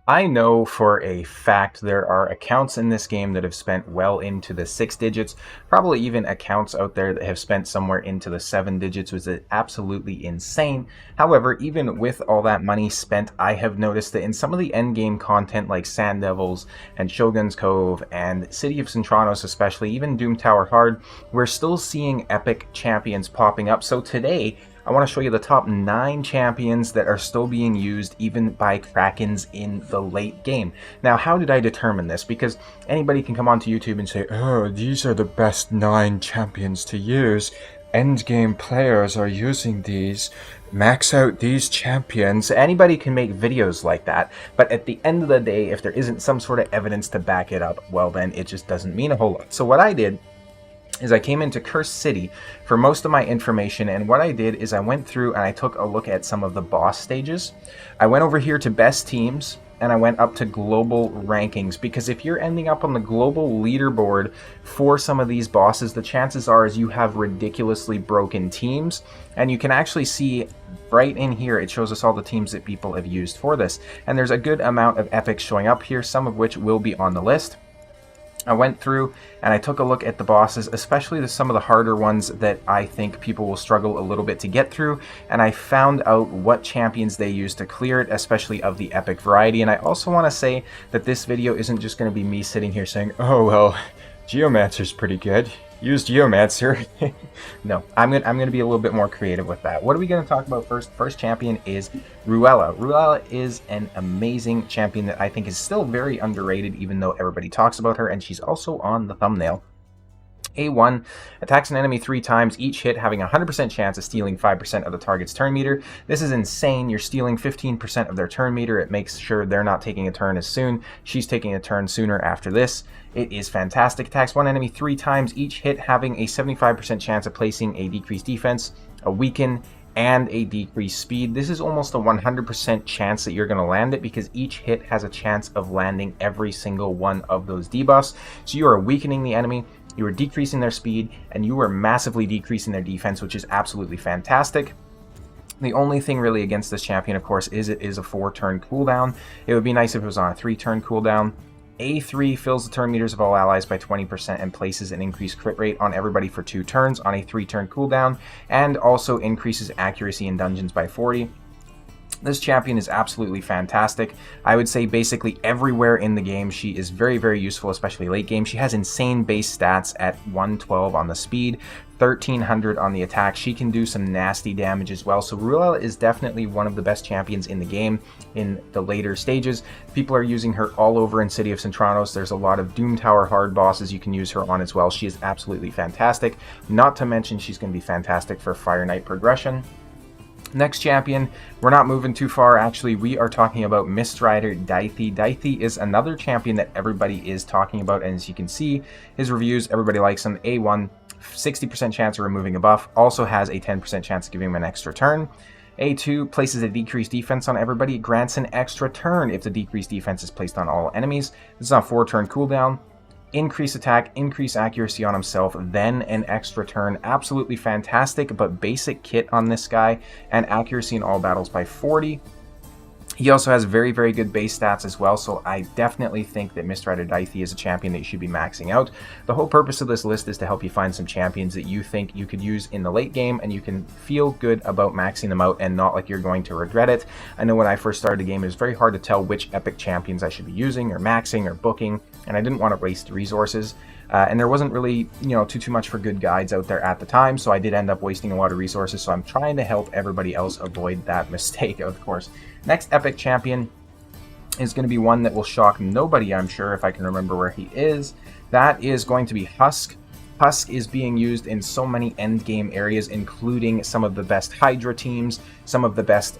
I know for a fact there are accounts in this game that have spent well into the 6 digits, probably even accounts out there that have spent somewhere into the 7 digits, which is absolutely insane. However, even with all that money spent, I have noticed that in some of the endgame content like Sand Devils and Shogun's Cove and City of Centranos especially, even Doom Tower Hard, we're still seeing epic champions popping up. So today, I want to show you the top 9 champions that are still being used even by Krakens in the late game. Now, how did I determine this? Because anybody can come onto YouTube and say, oh, these are the best 9 champions to use. Endgame players are using these. Max out these champions. Anybody can make videos like that, but at the end of the day, if there isn't some sort of evidence to back it up, well then it just doesn't mean a whole lot. So what I did is I came into Cursed City for most of my information, and what I did is I went through and I took a look at some of the boss stages. I went over here to best teams, and I went up to global rankings, because if you're ending up on the global leaderboard for some of these bosses, the chances are is you have ridiculously broken teams, and you can actually see right in here it shows us all the teams that people have used for this, and there's a good amount of epics showing up here, some of which will be on the list. I went through and I took a look at the bosses, especially some of the harder ones that I think people will struggle a little bit to get through, and I found out what champions they use to clear it, especially of the epic variety. And I also want to say that this video isn't just going to be me sitting here saying, oh well, Geomancer's pretty good. Use Geomancer. No, I'm gonna be a little bit more creative with that. What are we gonna talk about first? First champion is Ruella. Ruella is an amazing champion that I think is still very underrated, even though everybody talks about her, and she's also on the thumbnail. A1 attacks an enemy 3 times, each hit having a 100% chance of stealing 5% of the target's turn meter. This is insane. You're stealing 15% of their turn meter. It makes sure they're not taking a turn as soon. She's taking a turn sooner after this. It is fantastic. Attacks one enemy 3 times, each hit having a 75% chance of placing a decreased defense, a weaken, and a decreased speed. This is almost a 100% chance that you're going to land it, because each hit has a chance of landing every single one of those debuffs. So you are weakening the enemy, you are decreasing their speed, and you are massively decreasing their defense, which is absolutely fantastic. The only thing really against this champion, of course, is it is a 4-turn cooldown. It would be nice if it was on a 3-turn cooldown. A3 fills the turn meters of all allies by 20% and places an increased crit rate on everybody for 2 turns on a 3-turn cooldown, and also increases accuracy in dungeons by 40. This champion is absolutely fantastic. I would say basically everywhere in the game she is very, very useful, especially late game. She has insane base stats at 112 on the speed, 1300 on the attack. She can do some nasty damage as well. So Ruella is definitely one of the best champions in the game in the later stages. People are using her all over in City of Centranos. There's a lot of Doom Tower hard bosses you can use her on as well. She is absolutely fantastic. Not to mention she's going to be fantastic for Fire Knight progression. Next champion, we're not moving too far actually, we are talking about Mist Rider Diey. Diey is another champion that everybody is talking about, and as you can see, his reviews, everybody likes him. A1, 60% chance of removing a buff, also has a 10% chance of giving him an extra turn. A2 places a decreased defense on everybody, grants an extra turn if the decreased defense is placed on all enemies. This is on a 4-turn cooldown. Increase attack, increase accuracy on himself, then an extra turn. Absolutely fantastic, but basic kit on this guy, and accuracy in all battles by 40. He also has very, very good base stats as well, so I definitely think that Mist Rider Diey is a champion that you should be maxing out. The whole purpose of this list is to help you find some champions that you think you could use in the late game, and you can feel good about maxing them out and not like you're going to regret it. I know when I first started the game, it was very hard to tell which epic champions I should be using, or maxing, or booking, and I didn't want to waste resources. And there wasn't really, too much for good guides out there at the time, so I did end up wasting a lot of resources, so I'm trying to help everybody else avoid that mistake, of course. Next epic champion is going to be one that will shock nobody, I'm sure, if I can remember where he is. That is going to be Husk. Husk is being used in so many endgame areas, including some of the best Hydra teams, some of the best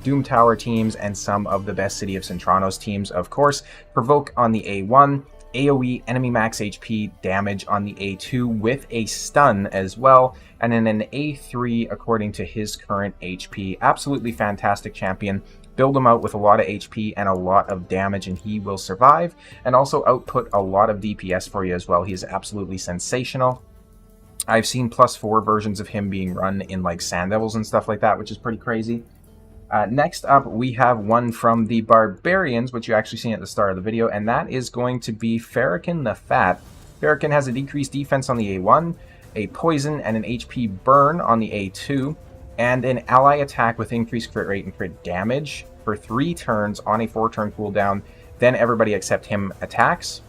Doom Tower teams, and some of the best City of Centranos teams, of course. Provoke on the A1. AoE enemy max HP damage on the A2 with a stun as well, and then an A3 according to his current HP. Absolutely fantastic champion. Build him out with a lot of HP and a lot of damage and he will survive, and also output a lot of DPS for you as well. He is absolutely sensational. I've seen +4 versions of him being run in like Sand Devils and stuff like that, which is pretty crazy. Next up, we have one from the Barbarians, which you actually seen at the start of the video, and that is going to be Fahrakin the Fat. Fahrakin has a decreased defense on the A1, a poison and an HP burn on the A2, and an ally attack with increased crit rate and crit damage for 3 turns on a 4-turn cooldown. Then everybody except him attacks.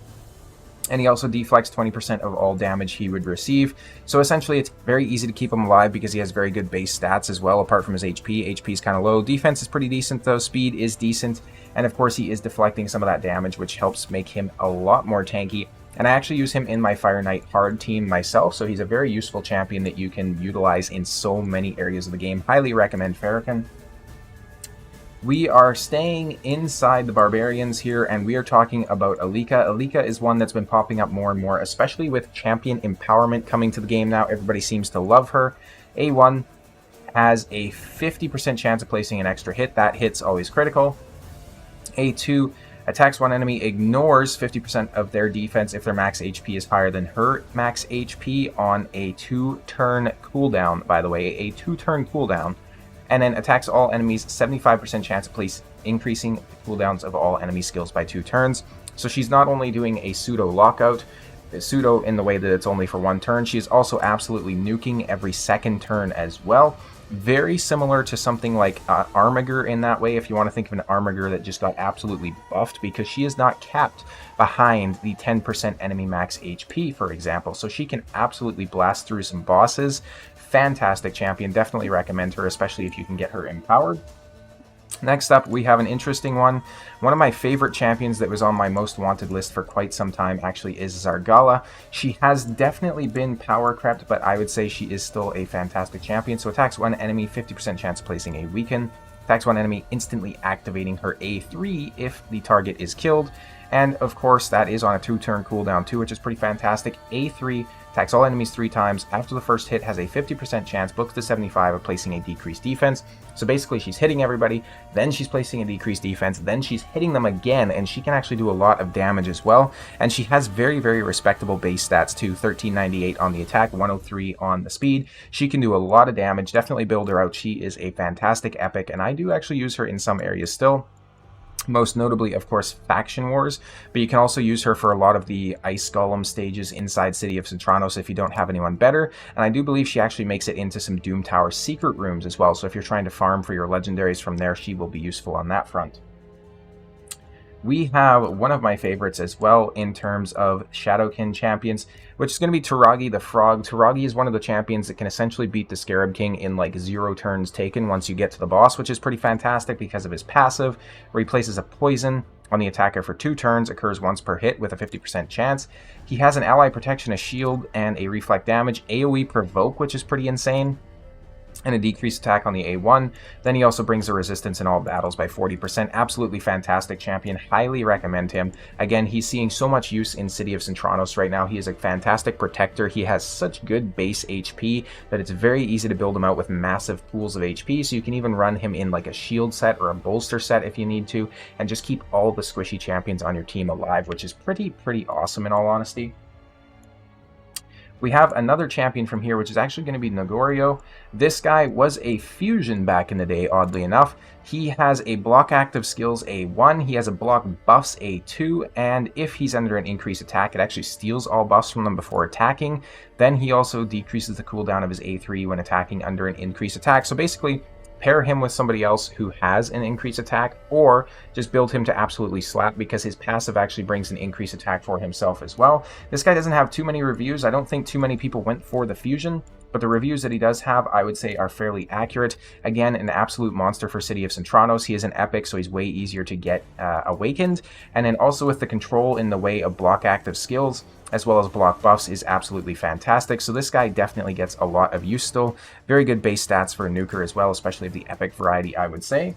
And he also deflects 20% of all damage he would receive. So essentially, it's very easy to keep him alive because he has very good base stats as well, apart from his HP. HP is kind of low. Defense is pretty decent, though. Speed is decent. And of course, he is deflecting some of that damage, which helps make him a lot more tanky. And I actually use him in my Fire Knight hard team myself, so he's a very useful champion that you can utilize in so many areas of the game. Highly recommend Fahrakin. We are staying inside the Barbarians here, and we are talking about Alica. Alica is one that's been popping up more and more, especially with champion empowerment coming to the game now. Everybody seems to love her. A1 has a 50% chance of placing an extra hit. That hit's always critical. A2 attacks one enemy, ignores 50% of their defense if their max HP is higher than her max HP on a 2-turn cooldown, by the way, a 2-turn cooldown. And then attacks all enemies, 75% chance of increasing the cooldowns of all enemy skills by 2 turns. So she's not only doing a pseudo lockout, pseudo in the way that it's only for 1 turn, she is also absolutely nuking every 2nd turn as well. Very similar to something like Armiger in that way, if you want to think of an Armiger that just got absolutely buffed, because she is not capped behind the 10% enemy max HP, for example. So she can absolutely blast through some bosses. Fantastic champion, definitely recommend her, especially if you can get her empowered. Next up, we have an interesting one. One of my favorite champions that was on my most wanted list for quite some time actually is Zargala. She has definitely been power crept, but I would say she is still a fantastic champion. So attacks one enemy, 50% chance of placing a weaken. Attacks one enemy, instantly activating her A3 if the target is killed. And of course, that is on a 2-turn cooldown too, which is pretty fantastic. A3 attacks all enemies 3 times. After the first hit, has a 50% chance, books to 75, of placing a decreased defense. So basically, she's hitting everybody, then she's placing a decreased defense, then she's hitting them again, and she can actually do a lot of damage as well. And she has very, very respectable base stats too, 1398 on the attack, 103 on the speed. She can do a lot of damage. Definitely build her out. She is a fantastic epic, and I do actually use her in some areas still. Most notably, of course, Faction Wars, but you can also use her for a lot of the Ice Golem stages inside City of Centranos if you don't have anyone better, and I do believe she actually makes it into some Doom Tower secret rooms as well, so if you're trying to farm for your legendaries from there, she will be useful on that front. We have one of my favorites as well in terms of Shadowkin champions, which is going to be Tagi the Frog. Tagi is one of the champions that can essentially beat the Scarab King in like 0 turns taken once you get to the boss, which is pretty fantastic because of his passive, where he places a poison on the attacker for 2 turns, occurs once per hit with a 50% chance. He has an ally protection, a shield, and a reflect damage, AoE provoke, which is pretty insane, and a decreased attack on the A1. Then he also brings a resistance in all battles by 40%. Absolutely fantastic champion. Highly recommend him. Again, he's seeing so much use in City of Centranos right now. He is a fantastic protector. He has such good base HP that it's very easy to build him out with massive pools of HP, so you can even run him in like a shield set or a bolster set if you need to, and just keep all the squishy champions on your team alive, which is pretty awesome in all honesty. We have another champion from here, which is actually going to be Ngoro. This guy was a fusion back in the day, oddly enough. He has a block active skills A1, he has a block buffs A2, and if he's under an increased attack, it actually steals all buffs from them before attacking. Then he also decreases the cooldown of his A3 when attacking under an increased attack. So basically, pair him with somebody else who has an increased attack, or just build him to absolutely slap because his passive actually brings an increased attack for himself as well. This guy doesn't have too many reviews. I don't think too many people went for the fusion, but the reviews that he does have, I would say, are fairly accurate. Again, an absolute monster for City of Centranos. He is an epic, so he's way easier to get awakened. And then also with the control in the way of block active skills, as well as block buffs, is absolutely fantastic. So this guy definitely gets a lot of use still. Very good base stats for a nuker as well, especially of the epic variety, I would say.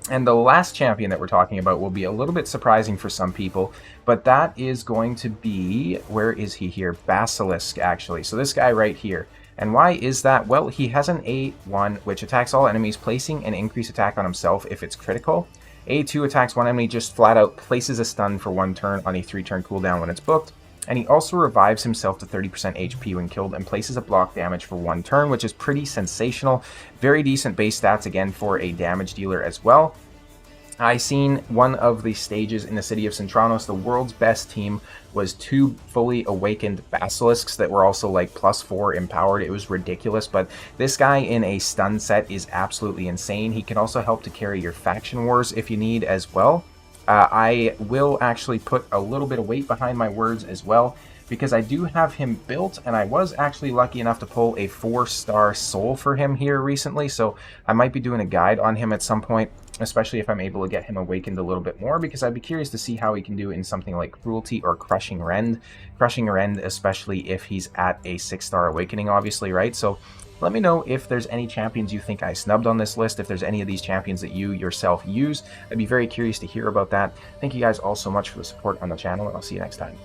And the last champion that we're talking about will be a little bit surprising for some people, but that is going to be, where is he here? Basilisk, actually. So this guy right here. And why is that? Well, he has an A1, which attacks all enemies, placing an increased attack on himself if it's critical. A2 attacks one enemy, just flat out places a stun for 1 turn on a 3-turn cooldown when it's booked. And he also revives himself to 30% HP when killed and places a block damage for 1 turn, which is pretty sensational. Very decent base stats again for a damage dealer as well. I seen one of the stages in the city of Centranos. The world's best team was 2 fully awakened basilisks that were also like +4 empowered. It was ridiculous, but this guy in a stun set is absolutely insane. He can also help to carry your faction wars if you need as well. I will actually put a little bit of weight behind my words as well, because I do have him built, and I was actually lucky enough to pull a 4-star soul for him here recently, so I might be doing a guide on him at some point, especially if I'm able to get him awakened a little bit more, because I'd be curious to see how he can do in something like Cruelty or Crushing Rend. Crushing Rend, especially if he's at a 6-star awakening, obviously, right? So let me know if there's any champions you think I snubbed on this list, if there's any of these champions that you yourself use. I'd be very curious to hear about that. Thank you guys all so much for the support on the channel, and I'll see you next time.